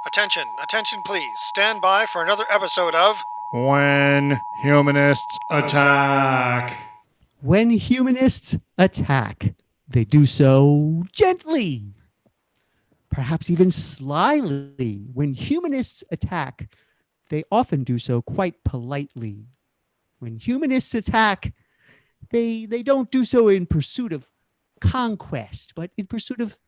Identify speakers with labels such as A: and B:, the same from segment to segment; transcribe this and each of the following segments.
A: Attention, attention please. Stand by for another episode of
B: When Humanists Attack.
C: When humanists attack, they do so gently, perhaps even slyly. When humanists attack, they often do so quite politely. When humanists attack, they don't do so in pursuit of conquest, but in pursuit of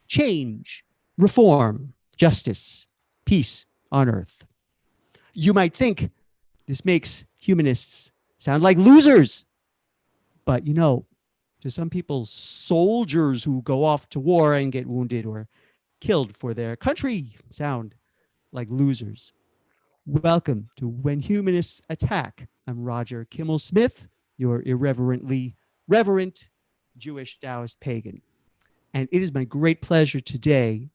C: change, reform, justice, peace on earth. You might think this makes humanists sound like losers. But to some people, soldiers who go off to war and get wounded or killed for their country sound like losers. Welcome to When Humanists Attack. I'm Roger Kimmel Smith, your irreverently reverent Jewish Taoist pagan. And it is my great pleasure today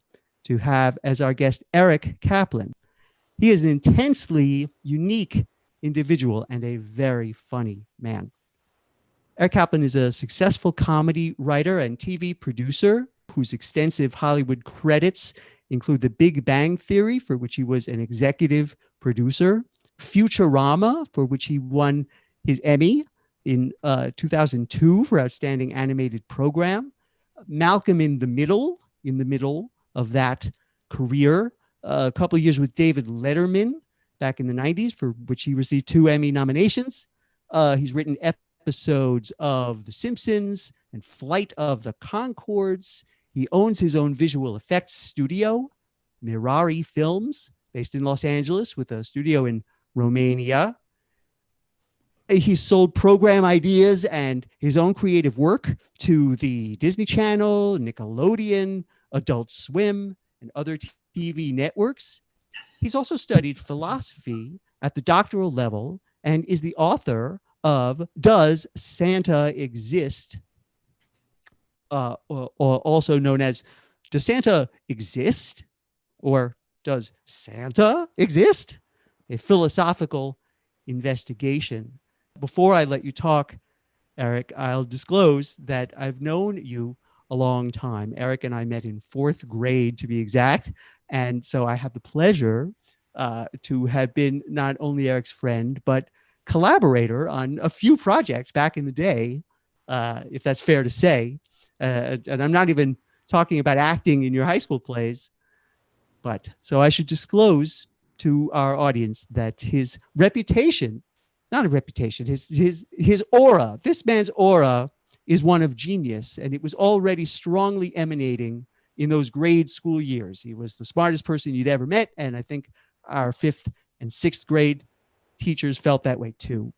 C: to have as our guest Eric Kaplan. He is an intensely unique individual and a very funny man. Eric Kaplan is a successful comedy writer and TV producer whose extensive Hollywood credits include The Big Bang Theory, for which he was an executive producer, Futurama, for which he won his Emmy in 2002 for Outstanding Animated Program, Malcolm in the Middle of that career, a couple of years with David Letterman back in the 90s, for which he received 2 Emmy nominations. He's written episodes of The Simpsons and Flight of the Conchords. He owns his own visual effects studio, Mirari Films, based in Los Angeles with a studio in Romania. He's sold program ideas and his own creative work to the Disney Channel, Nickelodeon, Adult Swim, and other TV networks. He's also studied philosophy at the doctoral level and is the author of Does Santa Exist? Or also known as Does Santa Exist? Or Does Santa Exist? A philosophical investigation. Before I let you talk, Eric, I'll disclose that I've known you a long time. Eric and I met in 4th grade, to be exact. And so I have the pleasure to have been not only Eric's friend, but collaborator on a few projects back in the day, if that's fair to say. And I'm not even talking about acting in your high school plays. But so I should disclose to our audience that his reputation, not a reputation, his aura, this man's aura is one of genius. And it was already strongly emanating in those grade school years. He was the smartest person you'd ever met. And I think our 5th and 6th grade teachers felt that way too.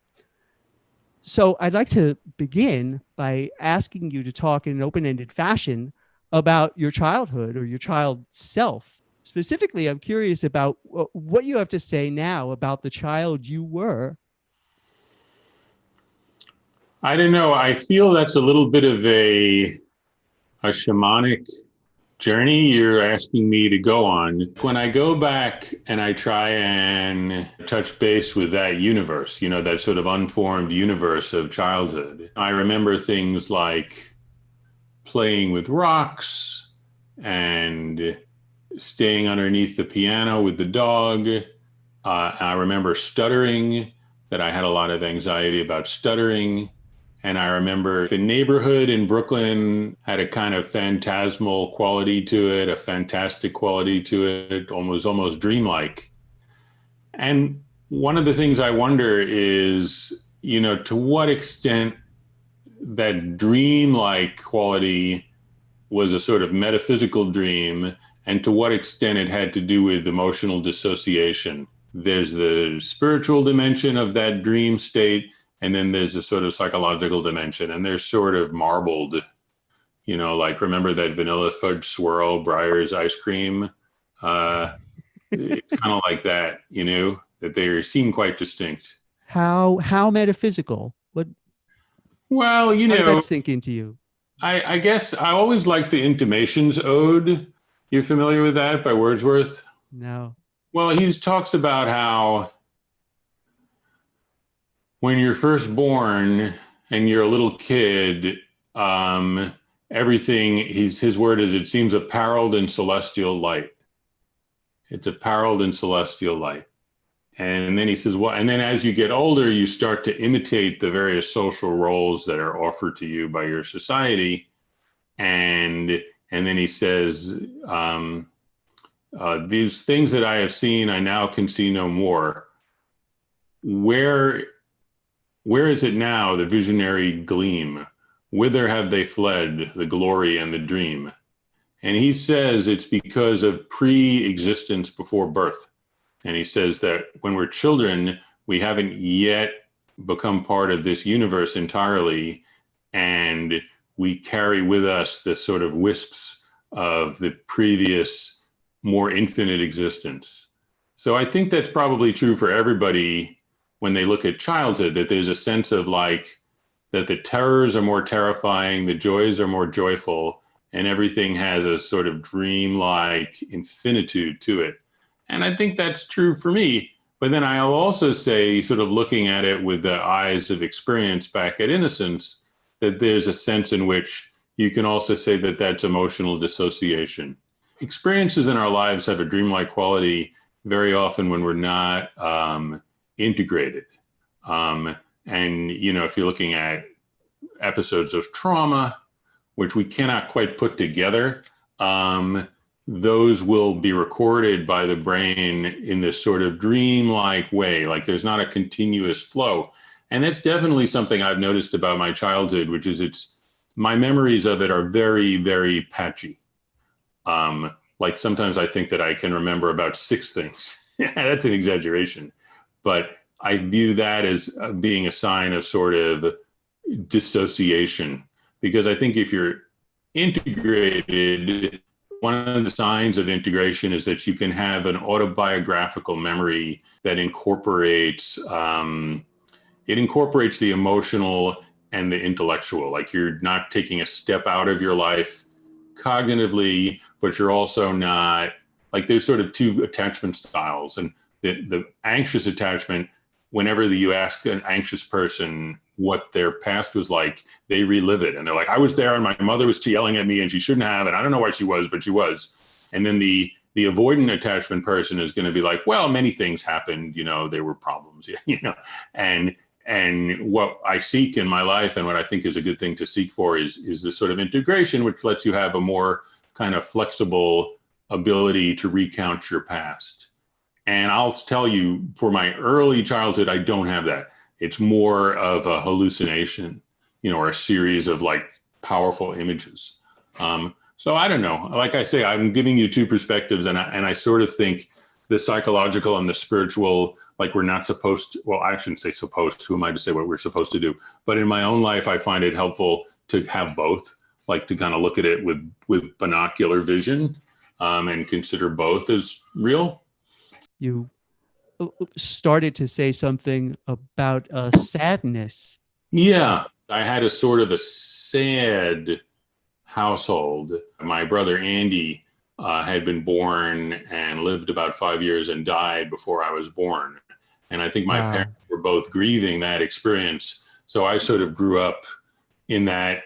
C: So I'd like to begin by asking you to talk in an open-ended fashion about your childhood or your child self. Specifically, I'm curious about what you have to say now about the child you were.
D: I don't know. I feel that's a little bit of a shamanic journey you're asking me to go on. When I go back and I try and touch base with that universe, that sort of unformed universe of childhood, I remember things like playing with rocks and staying underneath the piano with the dog. I remember stuttering, that I had a lot of anxiety about stuttering. And I remember the neighborhood in Brooklyn had a kind of phantasmal quality to it, a fantastic quality to it, almost dreamlike. And one of the things I wonder is, to what extent that dreamlike quality was a sort of metaphysical dream, and to what extent it had to do with emotional dissociation. There's the spiritual dimension of that dream state, and then there's a sort of psychological dimension, and they're sort of marbled, like remember that vanilla fudge swirl, Breyer's ice cream? It's kind of like that, that they seem quite distinct.
C: How metaphysical? How did that sink into you?
D: I guess I always liked the Intimations Ode. You familiar with that by Wordsworth?
C: No.
D: Well, he talks about how when you're first born and you're a little kid, everything, his word is, it seems appareled in celestial light. It's apparelled in celestial light. And then he says, well, and then as you get older, you start to imitate the various social roles that are offered to you by your society. And then he says, these things that I have seen, I now can see no more. Where is it now, the visionary gleam? Whither have they fled, the glory and the dream? And he says it's because of pre-existence before birth. And he says that when we're children, we haven't yet become part of this universe entirely, and we carry with us the sort of wisps of the previous, more infinite existence. So I think that's probably true for everybody when they look at childhood, that there's a sense of like, that the terrors are more terrifying, the joys are more joyful, and everything has a sort of dreamlike infinitude to it. And I think that's true for me. But then I'll also say, sort of looking at it with the eyes of experience back at innocence, that there's a sense in which you can also say that that's emotional dissociation. Experiences in our lives have a dreamlike quality very often when we're not integrated. And, you know, if you're looking at episodes of trauma, which we cannot quite put together, those will be recorded by the brain in this sort of dreamlike way, like there's not a continuous flow. And that's definitely something I've noticed about my childhood, which is my memories of it are very, very patchy. Like sometimes I think that I can remember about 6 things. That's an exaggeration, but I view that as being a sign of sort of dissociation, because I think if you're integrated, one of the signs of integration is that you can have an autobiographical memory that incorporates the emotional and the intellectual. Like you're not taking a step out of your life cognitively, but you're also not, like there's sort of 2 attachment styles. And the anxious attachment, whenever you ask an anxious person what their past was like, they relive it. And they're like, I was there and my mother was yelling at me and she shouldn't have, and I don't know why she was, but she was. And then the avoidant attachment person is going to be like, well, many things happened, you know, there were problems, you know, and what I seek in my life and what I think is a good thing to seek for is this sort of integration, which lets you have a more kind of flexible ability to recount your past. And I'll tell you, for my early childhood, I don't have that. It's more of a hallucination, you know, or a series of like powerful images. So I don't know. Like I say, I'm giving you 2 perspectives, and I sort of think the psychological and the spiritual, like we're not supposed to, well, I shouldn't say supposed, who am I to say what we're supposed to do? But in my own life, I find it helpful to have both, like to kind of look at it with binocular vision and consider both as real.
C: You started to say something about sadness.
D: Yeah, I had a sort of a sad household. My brother Andy had been born and lived about 5 years and died before I was born. And I think my parents were both grieving that experience. So I sort of grew up in that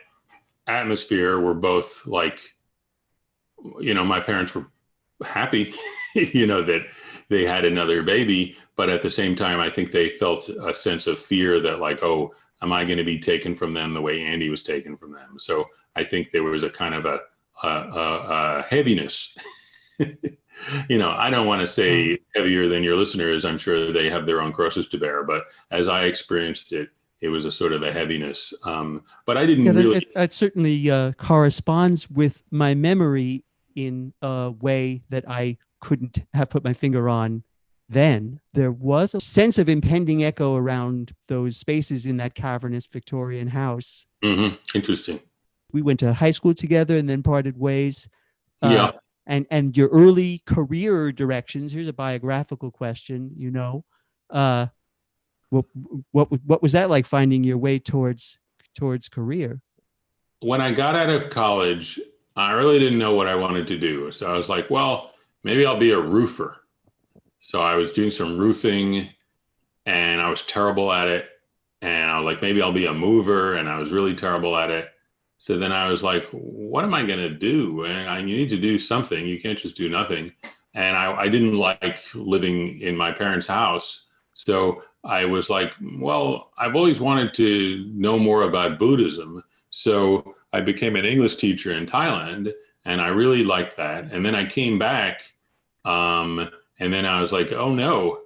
D: atmosphere. We're both like, you know, my parents were happy, you know, that they had another baby, but at the same time, I think they felt a sense of fear that like, oh, am I going to be taken from them the way Andy was taken from them? So I think there was a kind of a heaviness. You know, I don't want to say heavier than your listeners. I'm sure they have their own crosses to bear, but as I experienced it, it was a sort of a heaviness. But I didn't really.
C: It certainly corresponds with my memory in a way that I couldn't have put my finger on then. There was a sense of impending echo around those spaces in that cavernous Victorian house.
D: Mm-hmm. Interesting.
C: We went to high school together and then parted ways.
D: Yeah.
C: And your early career directions, here's a biographical question, you know. What was that like, finding your way towards career?
D: When I got out of college, I really didn't know what I wanted to do. So I was like, well, maybe I'll be a roofer. So I was doing some roofing and I was terrible at it. And I was like, maybe I'll be a mover, and I was really terrible at it. So then I was like, what am I going to do? And you need to do something. You can't just do nothing. and I didn't like living in my parents' house. So I was like, well, I've always wanted to know more about Buddhism. So I became an English teacher in Thailand, and I really liked that. And then I came back, and then I was like, oh no,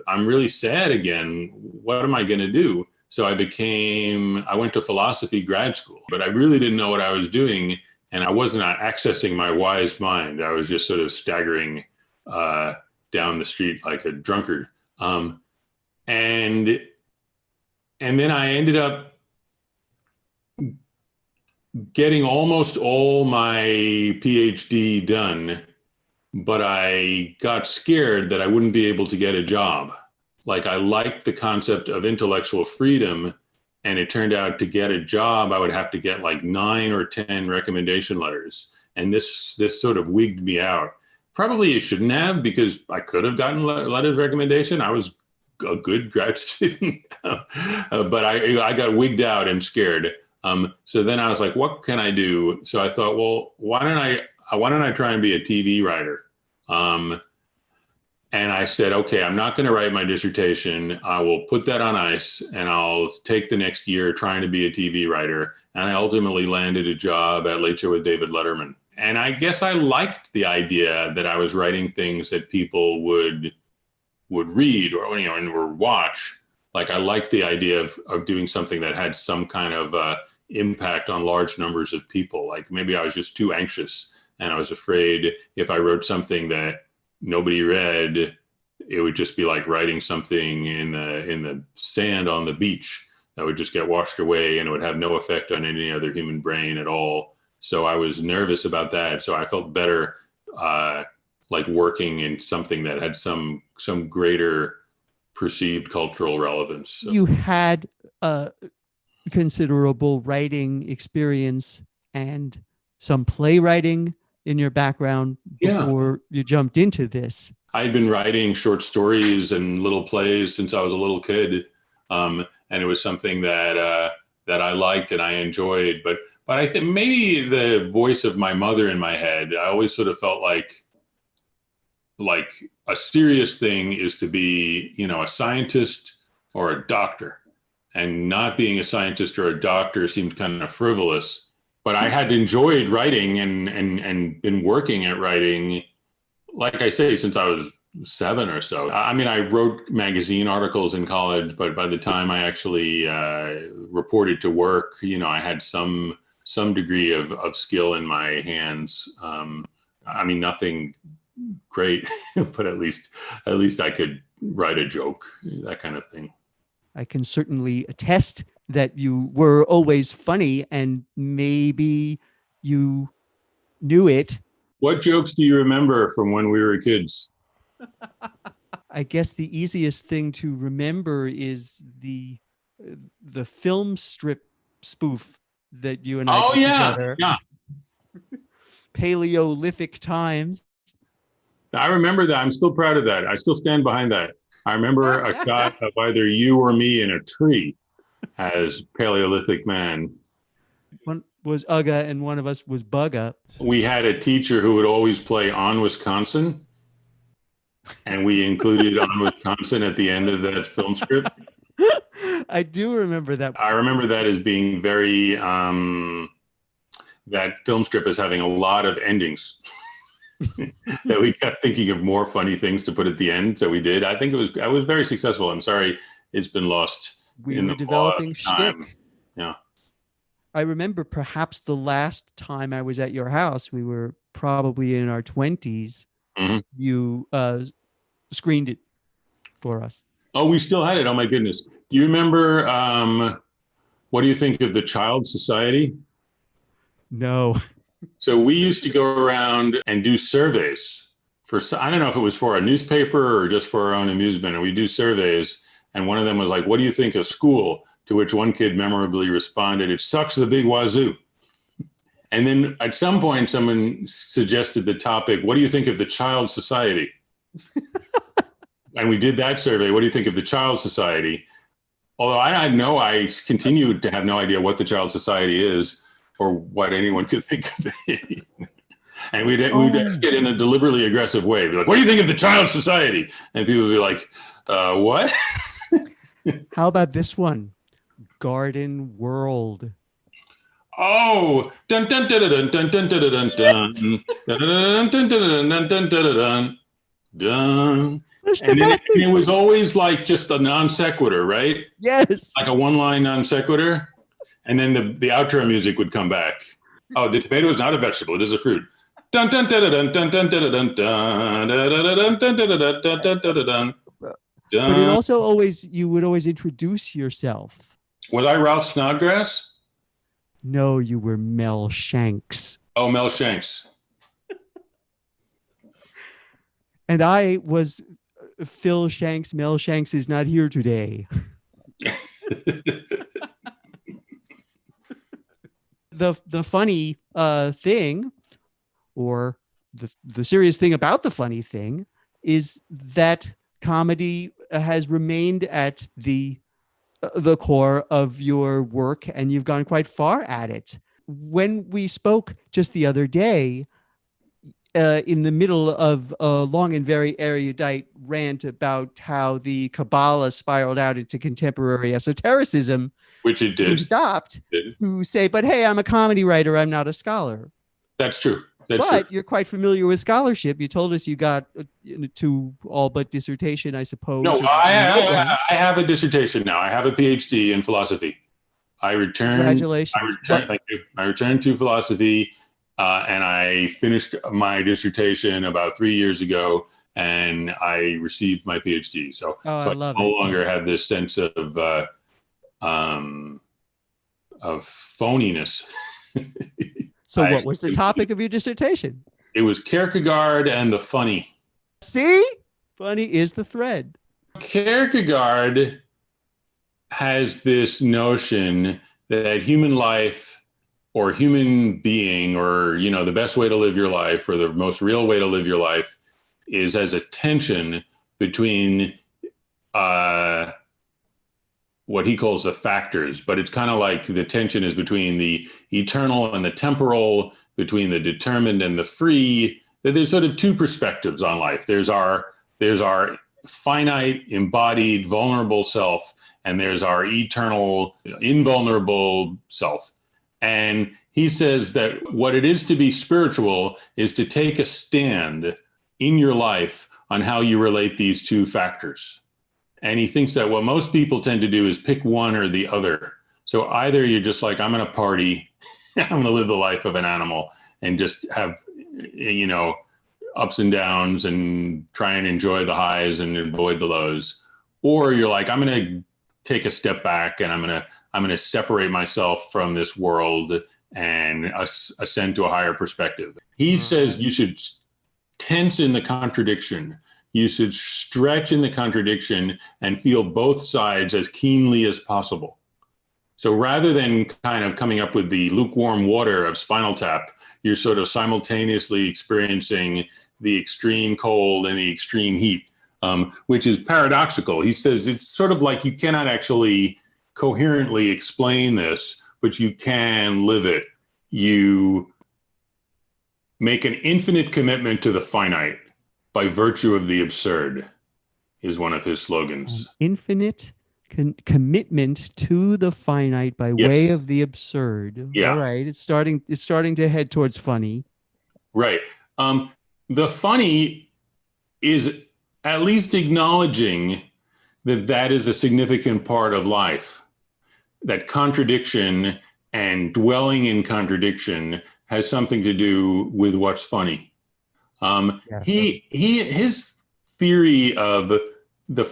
D: I'm really sad again. What am I going to do? So I went to philosophy grad school, but I really didn't know what I was doing. And I wasn't accessing my wise mind. I was just sort of staggering down the street like a drunkard. And then I ended up getting almost all my PhD done, but I got scared that I wouldn't be able to get a job. Like, I liked the concept of intellectual freedom, and it turned out to get a job, I would have to get like 9 or 10 recommendation letters. And this sort of wigged me out. Probably it shouldn't have, because I could have gotten letters of recommendation. I was a good grad student, but I got wigged out and scared. So then I was like, what can I do? So I thought, well, why don't I try and be a TV writer? And I said, okay, I'm not going to write my dissertation. I will put that on ice, and I'll take the next year trying to be a TV writer. And I ultimately landed a job at Late Show with David Letterman. And I guess I liked the idea that I was writing things that people would read or watch. Like, I liked the idea of doing something that had some kind of impact on large numbers of people. Like, maybe I was just too anxious, and I was afraid if I wrote something that nobody read, it would just be like writing something in the sand on the beach that would just get washed away, and it would have no effect on any other human brain at all. So I was nervous about that. So I felt better like working in something that had some greater perceived cultural relevance. So.
C: You had considerable writing experience and some playwriting in your background before you jumped into this.
D: I'd been writing short stories and little plays since I was a little kid, and it was something that I liked and I enjoyed. But I think maybe the voice of my mother in my head, I always sort of felt like a serious thing is to be, a scientist or a doctor, and not being a scientist or a doctor seemed kind of frivolous. But I had enjoyed writing and been working at writing, like I say, since I was 7 or so. I mean, I wrote magazine articles in college, but by the time I actually reported to work, I had some degree of skill in my hands. I mean, nothing great, but at least I could write a joke, that kind of thing.
C: I can certainly attest that you were always funny, and maybe you knew it.
D: What jokes do you remember from when we were kids?
C: I guess the easiest thing to remember is the film strip spoof that you and I did together.
D: Yeah.
C: Paleolithic Times.
D: I remember that. I'm still proud of that. I still stand behind that. I remember a shot of either you or me in a tree as Paleolithic man.
C: One was Ugga and one of us was Bugga.
D: We had a teacher who would always play On Wisconsin, and we included On Wisconsin at the end of that film script.
C: I do remember that.
D: I remember that as being very, that film strip as having a lot of endings. That we kept thinking of more funny things to put at the end, so we did. I think I was very successful. I'm sorry it's been lost.
C: We were developing shtick.
D: Yeah.
C: I remember perhaps the last time I was at your house, we were probably in our 20s.
D: Mm-hmm.
C: You screened it for us.
D: Oh, we still had it. Oh my goodness. Do you remember, what do you think of the Child Society?
C: No.
D: So we used to go around and do surveys I don't know if it was for a newspaper or just for our own amusement, and we do surveys. And one of them was like, what do you think of school? To which one kid memorably responded, it sucks the big wazoo. And then at some point, someone suggested the topic, what do you think of the Child Society? And we did that survey. What do you think of the Child Society? Although I continued to have no idea what the Child Society is or what anyone could think of it. And we'd ask it in a deliberately aggressive way. Be like, what do you think of the child society? And people would be like, what?
C: How about this one? Garden World.
D: Oh, dun dun dun dun dun dun dun dun dun dun dun dun dun dun dun. And then it was always like just a non sequitur, right?
C: Yes.
D: Like a one-line non sequitur. And then the outro music would come back. Oh, the tomato is not a vegetable; it is a fruit. Dun dun dun dun dun dun dun dun dun dun dun dun dun dun.
C: But it also always, you would always introduce yourself.
D: Was I Ralph Snodgrass?
C: No, you were Mel Shanks.
D: Oh, Mel Shanks.
C: And I was Phil Shanks. Mel Shanks is not here today. The funny thing, or the serious thing about the funny thing, is that comedy has remained at the core of your work, and you've gone quite far at it. When we spoke just the other day, in the middle of a long and very erudite rant about how the Kabbalah spiraled out into contemporary esotericism,
D: which it did,
C: who stopped, who say, but hey, I'm a comedy writer, I'm not a scholar.
D: That's true. That's
C: but
D: true.
C: You're quite familiar with scholarship. You told us you got to all but dissertation, I suppose.
D: No, I have a dissertation now. I have a PhD in philosophy.
C: Congratulations.
D: Thank you. I returned to philosophy, and I finished my dissertation about 3 years ago, and I received my PhD. So I no longer have this sense of phoniness.
C: So what was the topic of your dissertation?
D: It was Kierkegaard and the funny.
C: See? Funny is the thread.
D: Kierkegaard has this notion that human life or human being, or, you know, the best way to live your life or the most real way to live your life is as a tension between what he calls the factors, but it's kind of like the tension is between the eternal and the temporal, between the determined and the free. There's sort of two perspectives on life. There's our finite, embodied, vulnerable self, and there's our eternal, invulnerable self. And he says that what it is to be spiritual is to take a stand in your life on how you relate these two factors. And he thinks that what most people tend to do is pick one or the other. So either you're just like, I'm going to party, I'm going to live the life of an animal and just have, you know, ups and downs and try and enjoy the highs and avoid the lows. Or you're like, I'm going to take a step back and I'm going to separate myself from this world and ascend to a higher perspective. He says you should tense in the contradiction. You should stretch in the contradiction and feel both sides as keenly as possible. So rather than kind of coming up with the lukewarm water of Spinal Tap, you're sort of simultaneously experiencing the extreme cold and the extreme heat, which is paradoxical. He says it's sort of like you cannot actually coherently explain this, but you can live it. You make an infinite commitment to the finite by virtue of the absurd, is one of his slogans.
C: Infinite commitment to the finite by way of the absurd.
D: Yeah.
C: All right. It's starting to head towards funny.
D: Right. The funny is at least acknowledging that is a significant part of life, that contradiction and dwelling in contradiction has something to do with what's funny. His theory of the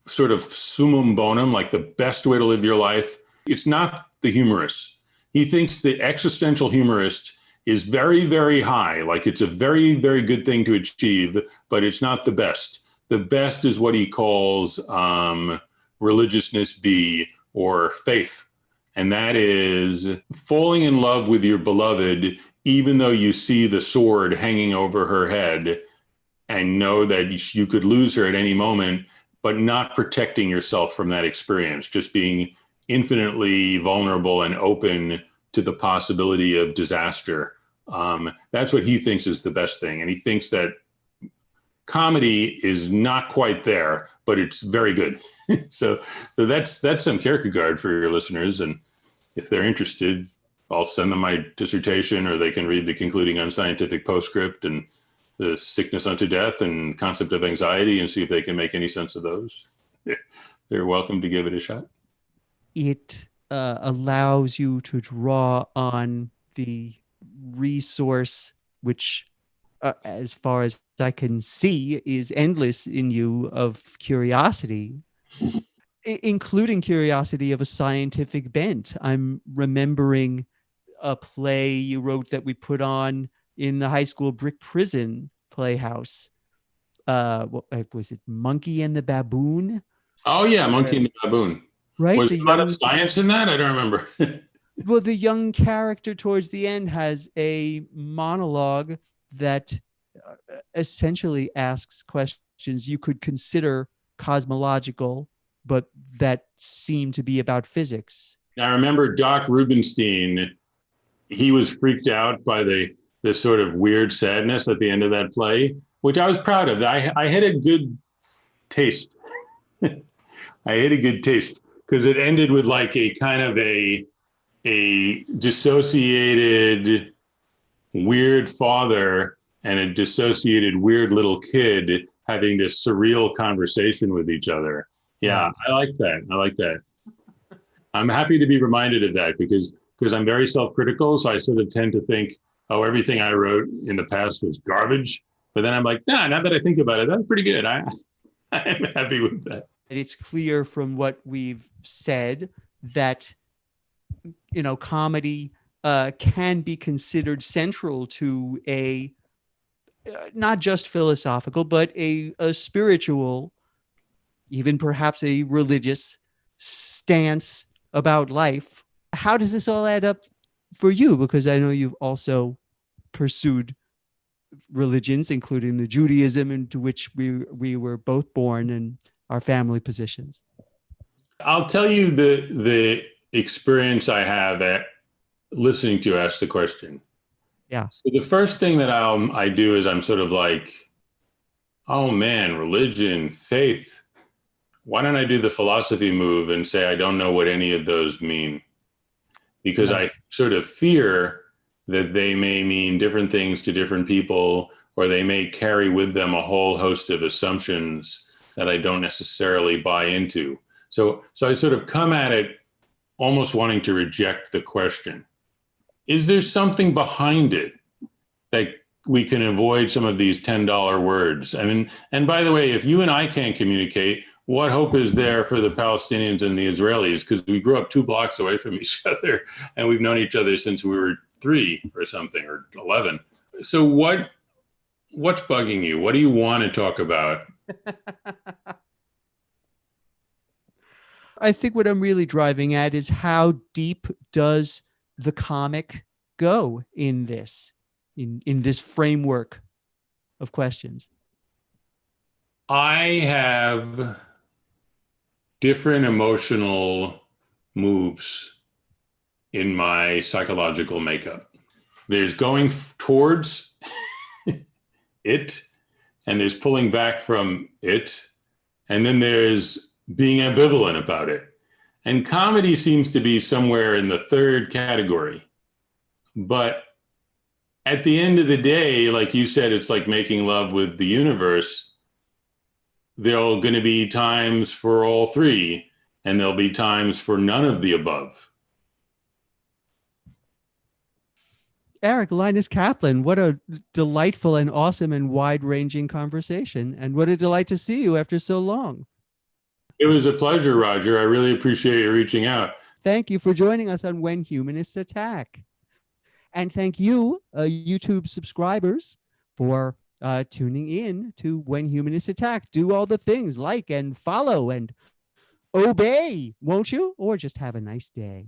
D: sort of summum bonum, like the best way to live your life, it's not the humorist. He thinks the existential humorist is very, very high, like it's a very, very good thing to achieve, but it's not the best. The best is what he calls religiousness B, or faith. And that is falling in love with your beloved, even though you see the sword hanging over her head and know that you could lose her at any moment, but not protecting yourself from that experience, just being infinitely vulnerable and open to the possibility of disaster. That's what he thinks is the best thing. And he thinks that comedy is not quite there, but it's very good. so that's some Kierkegaard for your listeners. And if they're interested, I'll send them my dissertation, or they can read the concluding unscientific postscript and the sickness unto death and concept of anxiety, and see if they can make any sense of those. They're welcome to give it a shot.
C: It allows you to draw on the resource, which, as far as I can see, is endless in you, of curiosity, including curiosity of a scientific bent. I'm remembering a play you wrote that we put on in the high school brick prison playhouse. What was it? Monkey and the Baboon?
D: Oh yeah, Monkey and the Baboon.
C: Right?
D: Was there a lot of science in that? I don't remember.
C: Well, the young character towards the end has a monologue that essentially asks questions you could consider cosmological, but that seem to be about physics.
D: I remember Doc Rubenstein, he was freaked out by the sort of weird sadness at the end of that play, which I was proud of. I had a good taste. I had a good taste because it ended with like a kind of a dissociated weird father and a dissociated weird little kid having this surreal conversation with each other. Yeah, I like that. I like that. I'm happy to be reminded of that because I'm very self-critical. So I sort of tend to think, oh, everything I wrote in the past was garbage. But then I'm like, nah, now that I think about it, that's pretty good. I'm happy with that.
C: It's clear from what we've said that, you know, comedy can be considered central to a not just philosophical, but a spiritual, even perhaps a religious stance about life. How does this all add up for you? Because I know you've also pursued religions, including the Judaism into which we were both born, and our family positions.
D: I'll tell you the experience I have at listening to you ask the question.
C: Yeah.
D: So the first thing that I do is I'm sort of like, oh man, religion, faith. Why don't I do the philosophy move and say I don't know what any of those mean? Because I sort of fear that they may mean different things to different people, or they may carry with them a whole host of assumptions that I don't necessarily buy into. So I sort of come at it almost wanting to reject the question. Is there something behind it that we can avoid some of these $10 words? I mean, and by the way, if you and I can't communicate, what hope is there for the Palestinians and the Israelis? Because we grew up 2 blocks away from each other and we've known each other since we were 3 or something, or 11. So what's bugging you? What do you want to talk about?
C: I think what I'm really driving at is how deep does the comic go in this framework of questions?
D: I have different emotional moves in my psychological makeup. There's going towards it, and there's pulling back from it, and then there's being ambivalent about it. And comedy seems to be somewhere in the third category. But at the end of the day, like you said, it's like making love with the universe. There are going to be times for all three, and there'll be times for none of the above.
C: Eric, Linus Kaplan, what a delightful and awesome and wide-ranging conversation. And what a delight to see you after so long.
D: It was a pleasure, Roger. I really appreciate you reaching out.
C: Thank you for joining us on When Humanists Attack. And thank you, YouTube subscribers, for tuning in to When Humanists Attack. Do all the things, like and follow and obey, won't you? Or just have a nice day.